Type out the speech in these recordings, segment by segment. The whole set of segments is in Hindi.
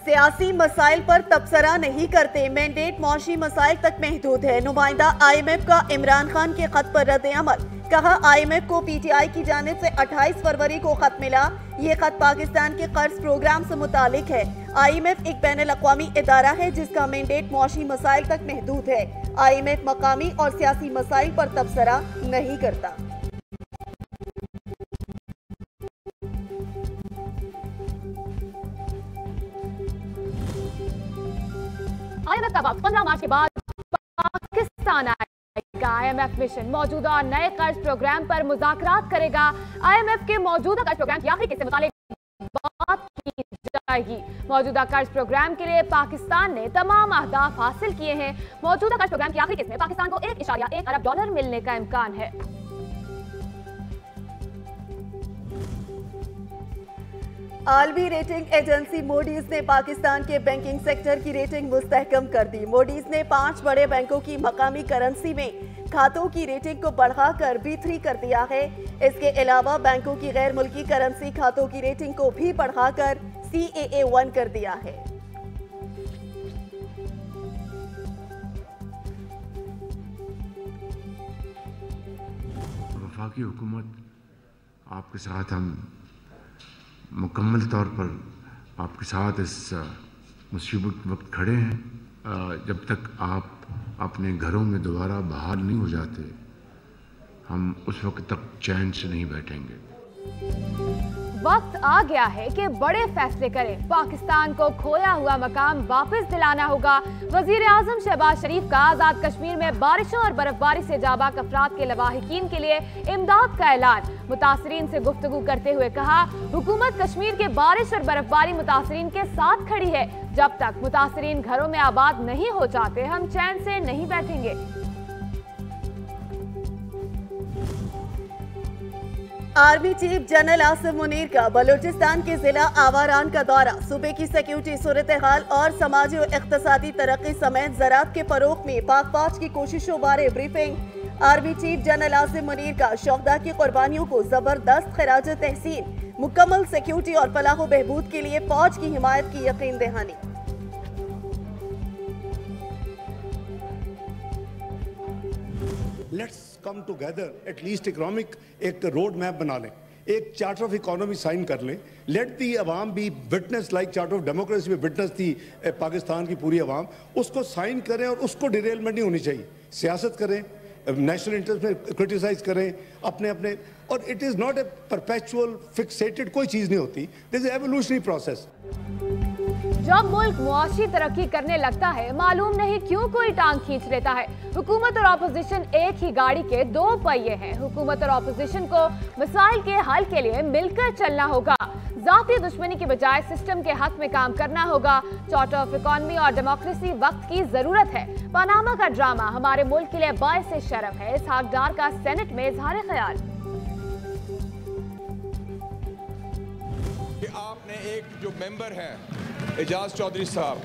सियासी मसाइल पर तबसरा नहीं करते, मैंडेट मौशी मसाइल तक महदूद है। नुमाइंदा IMF का इमरान खान के खत पर रद्द अमल। कहा IMF को PTI की जानिब से 28 फरवरी को खत मिला। ये खत पाकिस्तान के कर्ज प्रोग्राम से मुतालिक है। IMF एक बैनुल-अक़वामी इदारा है जिसका मैंडेट मौशी मसाइल तक महदूद है। IMF मकामी और सियासी मसाइल पर तबसरा नहीं करता। IMF का वक्त 15 मार्च के बाद पाकिस्तान आएगा। IMF मिशन मौजूदा और नए कर्ज प्रोग्राम पर मुज़ाकरात करेगा। IMF के मौजूदा कर्ज प्रोग्राम की आखिरी किस्त से मुतालिक बात की जाएगी। मौजूदा कर्ज प्रोग्राम के लिए पाकिस्तान ने तमाम अहदाफ हासिल किए हैं। मौजूदा कर्ज प्रोग्राम की आखिरी किस्त में पाकिस्तान को $1.1 अरब मिलने का इम्कान है। आलमी रेटिंग एजेंसी मूडीज ने पाकिस्तान के बैंकिंग सेक्टर की रेटिंग मुस्तहकम कर दी। मूडीज ने 5 बड़े बैंकों की मकामी करेंसी में खातों की रेटिंग को बढ़ाकर B3 कर दिया है। इसके अलावा बैंकों की गैर मुल्की करेंसी खातों की रेटिंग को भी बढ़ाकर CAA1 कर दिया है। वफाकी हुकूमत आपके साथ हम मुकम्मल तौर पर आपके साथ इस मुसीबत वक्त खड़े हैं। जब तक आप अपने घरों में दोबारा बहाल नहीं हो जाते, हम उस वक्त तक चैन से नहीं बैठेंगे। वक्त आ गया है कि बड़े फैसले करें। पाकिस्तान को खोया हुआ मकाम वापस दिलाना होगा। वजीर आजम शहबाज शरीफ का आजाद कश्मीर में बारिशों और बर्फबारी से जाबाक अफराद के लवाहिकीन के लिए इमदाद का ऐलान। मुतासरीन से गुफ्तगू करते हुए कहा, हुकूमत कश्मीर के बारिश और बर्फबारी मुतासरीन के साथ खड़ी है। जब तक मुतासरीन घरों में आबाद नहीं हो जाते, हम चैन से नहीं बैठेंगे। Army chief general Asim Munir का बलूचिस्तान के जिला आवारान का दौरा। सूबे की सिक्योरिटी सूरत हाल और समाजी और इक़्तिसादी तरक्की समेत ज़राअत के फरोग में पाक फौज की कोशिशों बारे briefing. Army chief general Asim Munir का शोहदा की कुर्बानियों को जबरदस्त खिराज तहसीन। मुकम्मल सिक्योरिटी और फलाह बहबूद के लिए फौज की हिमायत की यकीन दहानी। Let's come together, at least economic एक रोड मैप बना लें, एक चार्टर ऑफ इकोनॉमी साइन कर लें। Let the Awam B witness, like charter of democracy में विटनेस थी पाकिस्तान की पूरी अवाम, उसको साइन करें और उसको डिरेलमेंट नहीं होनी चाहिए। सियासत करें, नेशनल इंटरेस्ट में क्रिटिसाइज करें अपने अपने, और it is not a perpetual fixated कोई चीज़ नहीं होती। This is evolutionary process. जब मुल्क मुआशी तरक्की करने लगता है, मालूम नहीं क्यों कोई टांग खींच लेता है। हुकूमत और ऑपोजिशन एक ही गाड़ी के 2 पहिए हैं। हुकूमत और ऑपोजिशन को मसाइल के हल के लिए मिलकर चलना होगा। जाती दुश्मनी की बजाय सिस्टम के हक में काम करना होगा। चार्टर ऑफ इकोनॉमी और डेमोक्रेसी वक्त की जरूरत है। पनामा का ड्रामा हमारे मुल्क के लिए बाइस शर्फ है। इसहाक डार का सेनेट में इजहार ख्याल। आपने एक जो मेंबर है एजाज चौधरी साहब,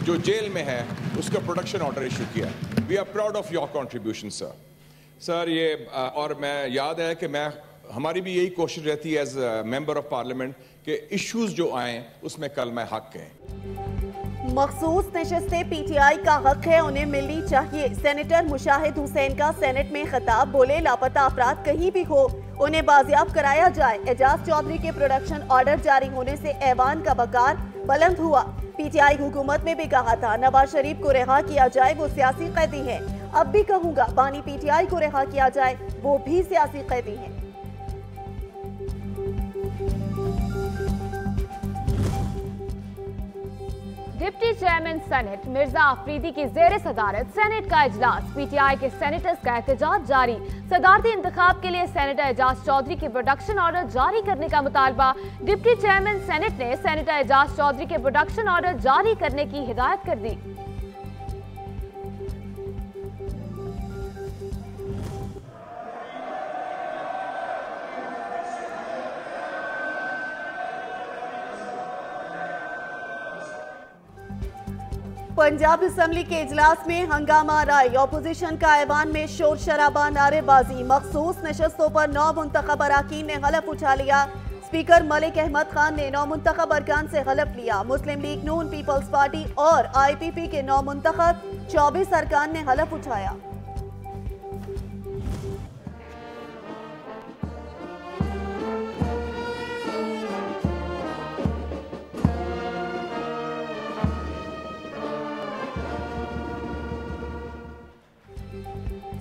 जो जेल में है, उसका प्रोडक्शन ऑर्डर इशू किया। We are proud of your contribution sir. ये और मैं याद है कि हमारी भी यही कोशिश रहती है एज मेंबर ऑफ पार्लियामेंट कि इश्यूज जो आए उसमें कल मैं हक कहें। मखसूस नशस्तें PTI का हक है, उन्हें मिलनी चाहिए। सेनेटर मुशाहिद हुसैन का सेनेट में खिताब। बोले, लापता अफराद कहीं भी हो उन्हें बाजियाब कराया जाए। एजाज चौधरी के प्रोडक्शन ऑर्डर जारी होने से ऐवान का बकार बुलंद हुआ। PTI हुकूमत में भी कहा था नवाज शरीफ को रिहा किया जाए, वो सियासी कैदी है। अब भी कहूंगा बानी PTI को रिहा किया जाए, वो भी सियासी कैदी है। Deputy chairman senate Mirza Afridi की जेर सदारत सेनेट का इजलास। PTI के सेनेटर्स का एहतजाज जारी। सदारती इंतखाब के लिए सेनेटर एजाज चौधरी के प्रोडक्शन ऑर्डर जारी करने का मुतालबा। डिप्टी चेयरमैन सेनेट ने सेनेटर एजाज चौधरी के प्रोडक्शन ऑर्डर जारी करने की हिदायत कर दी। पंजाब असेंबली के इजलास में हंगामा राय। ऑपोजिशन का ऐवान में शोर शराबा, नारेबाजी। मखसूस नशस्तों पर 9 मुंतखब अराकीन ने हलफ उठा लिया। स्पीकर मलिक अहमद खान ने नौमुंतखब अरकान से हलफ लिया। मुस्लिम लीग नून, पीपल्स पार्टी और IPP के नौमुंतखब 24 अरकान ने हलफ उठाया।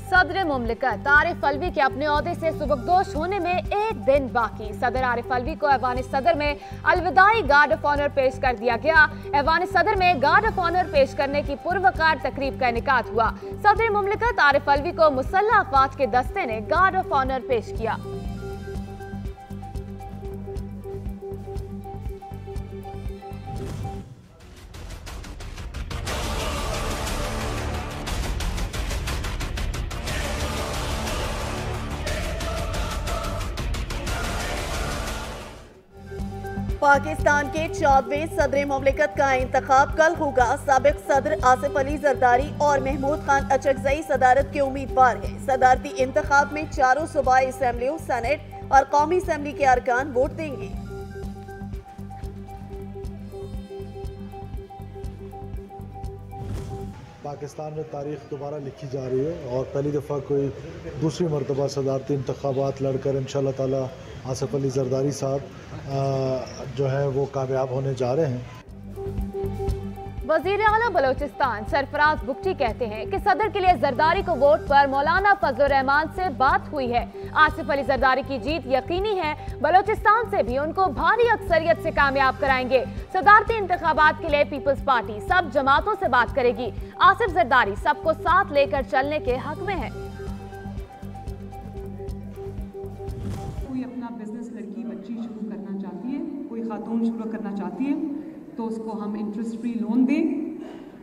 सदर मुमलिकत आरिफ अलवी के अपने ओहदे से सुबकदोश होने में एक दिन बाकी। सदर आरिफ अलवी को ऐवान सदर में अलविदाई गार्ड ऑफ ऑनर पेश कर दिया गया। ऐवान सदर में गार्ड ऑफ ऑनर पेश करने की पुरवकार तकरीब का इनेकाद हुआ। सदर मुमलिकत आरिफ अलवी को मुसल्लह अफवाज के दस्ते ने गार्ड ऑफ ऑनर पेश किया। पाकिस्तान के 14वें सदर मुमलिकत का इंतखाब कल होगा। साबिक सदर आसिफ अली जरदारी और महमूद खान अचकजई सदारत के उम्मीदवार हैं। सदारती इंतखाब में चारों सूबाई असेंबलियों, सेनेट और कौमी असेंबली के अरकान वोट देंगे। पाकिस्तान में तारीख दोबारा लिखी जा रही है और पहली दफ़ा कोई दूसरी मरतबा सदारती इंतखाबात लड़कर इंशाअल्लाह ताला आसिफ अली जरदारी साहब जो है वो कामयाब होने जा रहे हैं। वज़ीर आला बलोचिस्तान सरफराज बुगटी कहते हैं कि सदर के लिए जरदारी को वोट पर मौलाना फजलुर रहमान से बात हुई है। आसिफ अली जरदारी की जीत यकीनी है। बलोचिस्तान से भी उनको भारी अक्सरियत से कामयाब कराएंगे। सदारती इंतखाबात के लिए पीपल्स पार्टी सब जमातों से बात करेगी। आसिफ जरदारी सबको साथ लेकर चलने के हक में है। कोई अपना बिजनेस लड़की बच्ची शुरू करना चाहती है, कोई खातून शुरू करना चाहती है तो उसको हम इंटरेस्ट फ्री लोन दें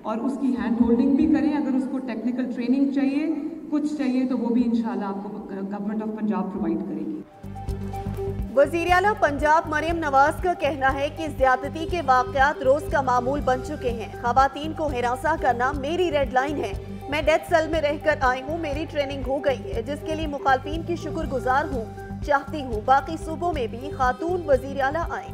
और उसकी हैंड होल्डिंग भी करें। अगर उसको टेक्निकल ट्रेनिंग चाहिए, कुछ चाहिए तो वो भी इंशाल्लाह आपको गवर्नमेंट ऑफ पंजाब प्रोवाइड करेगी। वज़ीर आला पंजाब मरियम नवाज का कहना है कि ज्यादती के वाक़यात रोज का मामूल बन चुके हैं। खवातीन को हिरासा करना मेरी रेड लाइन है। मैं डेथ सेल में रहकर आई हूँ, मेरी ट्रेनिंग हो गई है, जिसके लिए मुखालफिन की शुक्रगुजार हूँ। चाहती हूँ बाकी सूबों में भी खातून वज़ीर आला आए।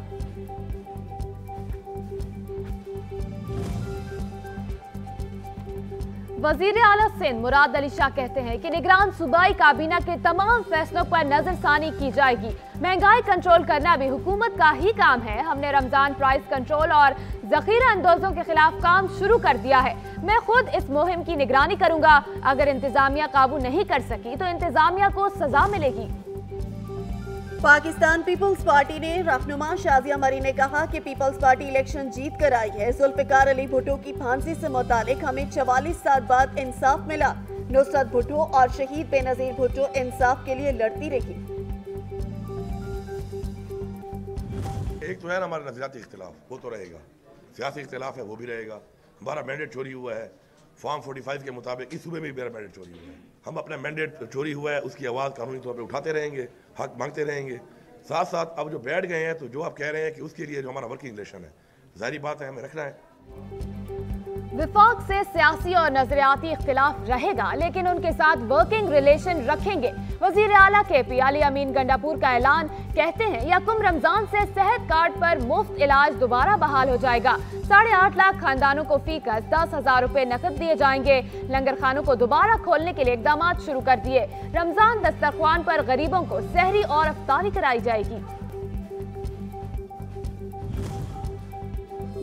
वजीर आला सिंध मुराद अली शाह कहते हैं कि निगरान सूबाई काबीना के तमाम फैसलों पर नजरसानी की जाएगी। महंगाई कंट्रोल करना भी हुकूमत का ही काम है। हमने रमजान प्राइस कंट्रोल और जखीरा अंदोजों के खिलाफ काम शुरू कर दिया है। मैं खुद इस मुहिम की निगरानी करूंगा। अगर इंतजामिया काबू नहीं कर सकी तो इंतजामिया को सजा मिलेगी। पाकिस्तान पीपल्स पार्टी ने रहनुमा शाजिया मरी ने कहा कि पीपल्स पार्टी इलेक्शन जीत कर आई है। जुल्फिकार अली भुट्टो की फांसी से मुतालिक हमें 44 साल बाद इंसाफ मिला। नुसरत भुट्टो और शहीद बेनजीर भुट्टो इंसाफ के लिए लड़ती रही। एक तो है ना हमारा नजरियाती इख्तिलाफ, वो तो रहेगा। सियासी इख्तिलाफ है, वो भी रहेगा। हमारा मैंडेट चोरी हुआ है फॉर्म 45 के मुताबिक। इस सूबे में भी मेरा मैंडेट चोरी हुआ है। हम अपना मैंडेट चोरी हुआ है उसकी आवाज़ कानूनी तौर पे उठाते रहेंगे, हक मांगते रहेंगे। साथ साथ अब जो बैठ गए हैं तो जो आप कह रहे हैं कि उसके लिए जो हमारा वर्किंग रिलेशन है, जाहिर बात है हमें रखना है। विफाक से सियासी और नजरियाती इख्तिलाफ रहेगा, लेकिन उनके साथ वर्किंग रिलेशन रखेंगे। वजीर आला KP अली अमीन गंडापुर का ऐलान। कहते हैं यकम रमजान से सेहत कार्ड पर मुफ्त इलाज दोबारा बहाल हो जाएगा। 8.5 लाख खानदानों को फीकस 10,000 रुपए नकद दिए जाएंगे। लंगर खानों को दोबारा खोलने के लिए इकदाम शुरू कर दिए। रमजान दस्तरख्वान पर गरीबों को सहरी और अफ्तारी कराई जाएगी।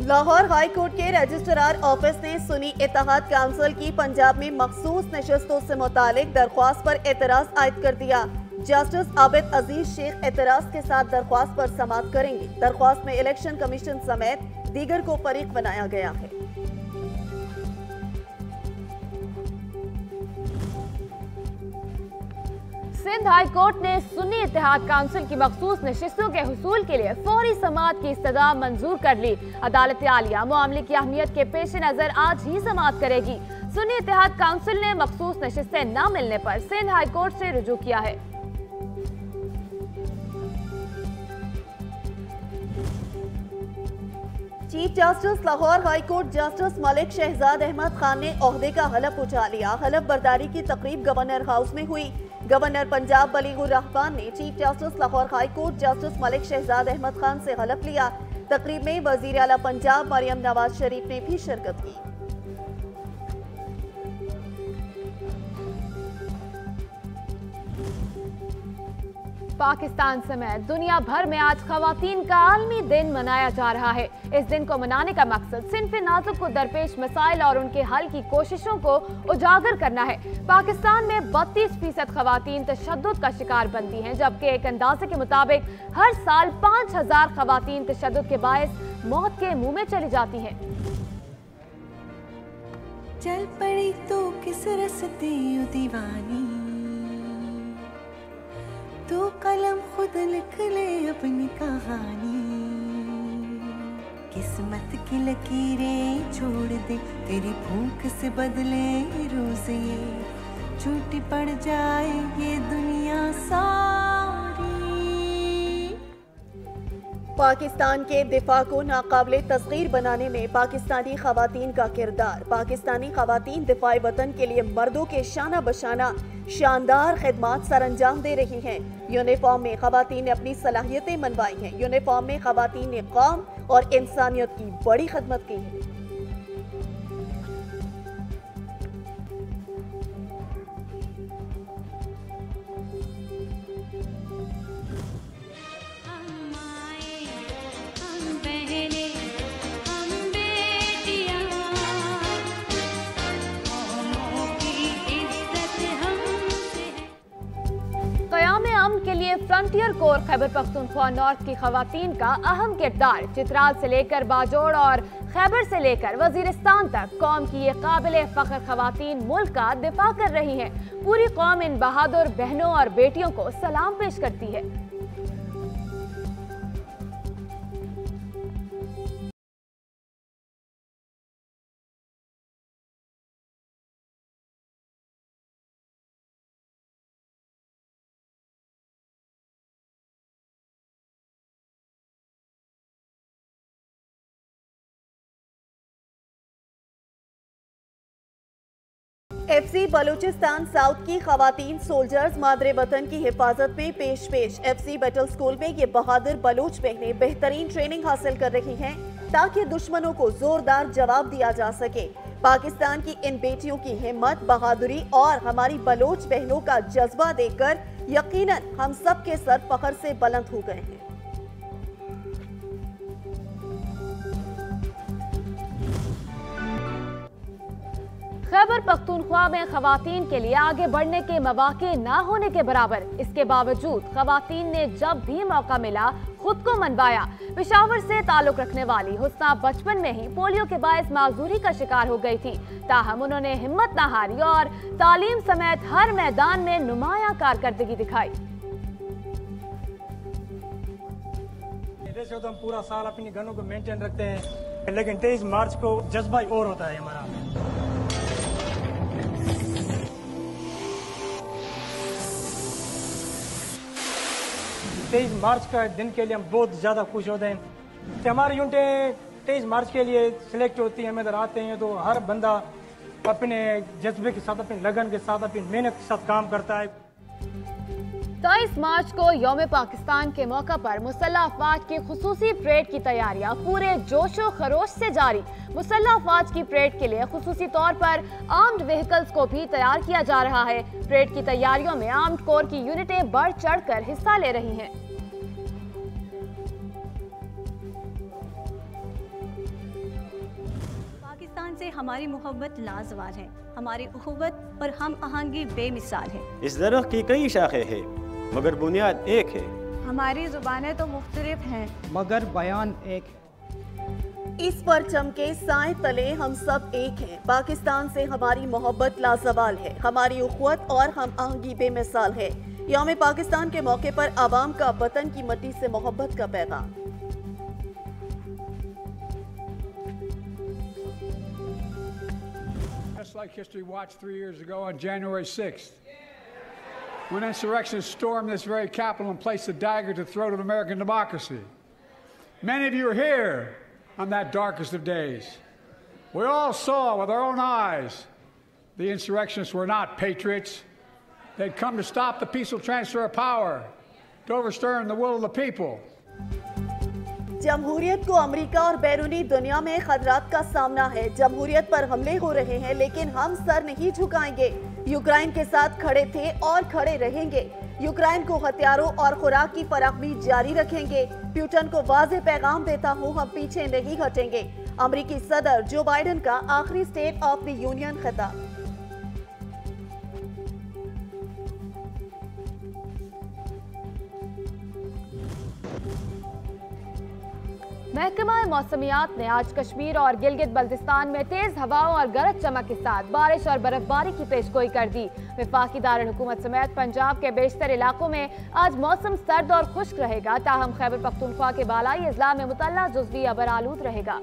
लाहौर हाई कोर्ट के रजिस्ट्रार ऑफिस ने सुन्नी इत्तेहाद काउंसिल की पंजाब में मखसूस नशस्तों से मुतालिक दरख्वास्त पर एतराज आयद कर दिया। जस्टिस आबिद अजीज शेख एतराज के साथ दरख्वास्त पर समाअत करेंगे। दरख्वास्त में इलेक्शन कमीशन समेत दीगर को फरीक बनाया गया है। सिंध हाई कोर्ट ने सुन्नी इत्तेहाद काउंसिल की मखसूस नशिस्तों के हुसूल के लिए फौरी समाअत की इस्तदा मंजूर कर ली। अदालत आलिया मामले की अहमियत के पेश नजर आज ही समाअत करेगी। सुन्नी इत्तेहाद काउंसिल ने मखसूस नशिस्तें न मिलने पर सिंध हाई कोर्ट से रुजू किया है। Chief justice Lahore high court justice Malik Shahzad Ahmad Khan ने ओहदे का हलफ उठा लिया। हलफ बर्दारी की तकरीब गवर्नर हाउस में हुई। गवर्नर पंजाब बलीगुर रहमान ने chief justice Lahore high court justice Malik Shahzad Ahmad Khan से हलफ लिया। तकरीब में वजीर आला पंजाब मरियम नवाज शरीफ ने भी शिरकत की। पाकिस्तान समेत दुनिया भर में आज खवातीन का आलमी दिन मनाया जा रहा है। इस दिन को मनाने का मकसद सिन्फ नाजुक को दरपेश मसाइल और उनके हल की कोशिशों को उजागर करना है। पाकिस्तान में 32% खवातीन तशद्दुद का शिकार बनती हैं, जबकि एक अंदाजे के मुताबिक हर साल 5000 खवातीन तशद्दुद के बायस मौत के मुंह में चली जाती हैं। चल पड़ी तो किस रस्ते दीवानी, तू कलम खुद लिख ले अपनी कहानी, किस्मत की लकीरें छोड़ दे, तेरी भूख से बदले रोज ये, छूटी पड़ जाए ये दुनिया सारी। पाकिस्तान के दिफा को नाकाबिले तस्गीर बनाने में पाकिस्तानी खवातीन का किरदार। पाकिस्तानी खवातीन दिफाए वतन के लिए मर्दों के शाना बशाना शानदार खिदमात सरअंजाम दे रही हैं। यूनिफॉर्म में खवातीन ने अपनी सलाहियतें मनवाई हैं। यूनिफॉर्म में खवातीन ने कौम और इंसानियत की बड़ी खिदमत की है। के लिए frontier core Khyber Pakhtunkhwa north की खवातीन का अहम किरदार। चित्राल से लेकर बाजोड़ और खैबर से लेकर वजीरिस्तान तक कौम की ये काबिले फख्र खवातीन मुल्क का दिफा कर रही हैं। पूरी कौम इन बहादुर बहनों और बेटियों को सलाम पेश करती है। FC बलूचिस्तान साउथ की खवातीन सोल्जर्स मादरे वतन की हिफाजत में पेश। FC बैटल स्कूल में ये बहादुर बलूच बहनें बेहतरीन ट्रेनिंग हासिल कर रही हैं ताकि दुश्मनों को जोरदार जवाब दिया जा सके। पाकिस्तान की इन बेटियों की हिम्मत, बहादुरी और हमारी बलूच बहनों का जज्बा देखकर यकीनन हम सब के सर फख्र से बुलंद हो गए हैं। खैबर पख्तूनख्वा में खवातीन के लिए आगे बढ़ने के मौके ना होने के बराबर। इसके बावजूद खवातीन ने जब भी मौका मिला खुद को मनवाया। पेशावर से ताल्लुक रखने वाली हुस्ना बचपन में ही पोलियो के बायस माजूरी का शिकार हो गई थी, ताहम उन्होंने हिम्मत न हारी और तालीम समेत हर मैदान में नुमाया कारकर्दगी दिखाई। तो हम पूरा साल अपनी गनों को मेंटेन रखते हैं, लेकिन 23 मार्च को जज्बा और होता है हमारा। 23 मार्च का दिन के लिए हम बहुत ज़्यादा खुश होते हैं कि हमारी यूनिटें 23 मार्च के लिए सिलेक्ट होती हैं। हम इधर आते हैं तो हर बंदा अपने जज्बे के साथ, अपनी लगन के साथ, अपनी मेहनत के साथ काम करता है। 23 मार्च को यौम पाकिस्तान के मौका पर मुसल्लह अफवाज की खुसूसी परेड की तैयारियां पूरे जोशो खरोश से जारी। मुसल्लह अफवाज की परेड के लिए खुसूसी तौर पर आर्म्ड व्हीकल्स को भी तैयार किया जा रहा है। परेड की तैयारियों में आर्म्ड कोर की यूनिटें बढ़ चढ़कर हिस्सा ले रही हैं। पाकिस्तान से हमारी मोहब्बत लाजवाब है, हमारी उखुवत और हम आहंगी बेमिसाल है। इस दरख्त की कई शाखें हैं मगर बुनियाद एक है। हमारी जुबानें तो मुख्तलिफ हैं मगर बयान एक है। इस परचम के साए तले हम सब एक हैं। पाकिस्तान से हमारी मोहब्बत लाजवाल है, हमारी उखुवत और हम आहंगी बेमिसाल है। यौम पाकिस्तान के मौके पर आवाम का वतन की मट्टी से मोहब्बत का पैगाम। Just like history watched 3 years ago on January 6th, when insurrectionists stormed this very Capitol and placed a dagger to the throat of American democracy. Many of you are here on that darkest of days. We all saw with our own eyes the insurrectionists were not patriots. they'd come to stop the peaceful transfer of power, to overturn the will of the people. जमहूरियत को अमेरिका और बैरूनी दुनिया में खतरात का सामना है। जमहूरियत पर हमले हो रहे हैं, लेकिन हम सर नहीं झुकाएंगे। यूक्रेन के साथ खड़े थे और खड़े रहेंगे। यूक्रेन को हथियारों और खुराक की फराहमी जारी रखेंगे। पुतिन को वाज़ेह पैगाम देता हूं, हम पीछे नहीं हटेंगे। अमेरिकी सदर जो बाइडेन का आखिरी स्टेट ऑफ द यूनियन खिताब। महकमा मौसमियात ने आज कश्मीर और गिलगित बल्तिस्तान में तेज हवाओं और गरज चमक के साथ बारिश और बर्फबारी की पेशगोई कर दी। वफाकी दारुल हुकूमत समेत पंजाब के बेशतर इलाकों में आज मौसम सर्द और खुश्क रहेगा, ताहम खैबर पख्तूनख्वा के बालाई अजला में मुतल्ला जुज़वी अबर आलूद रहेगा।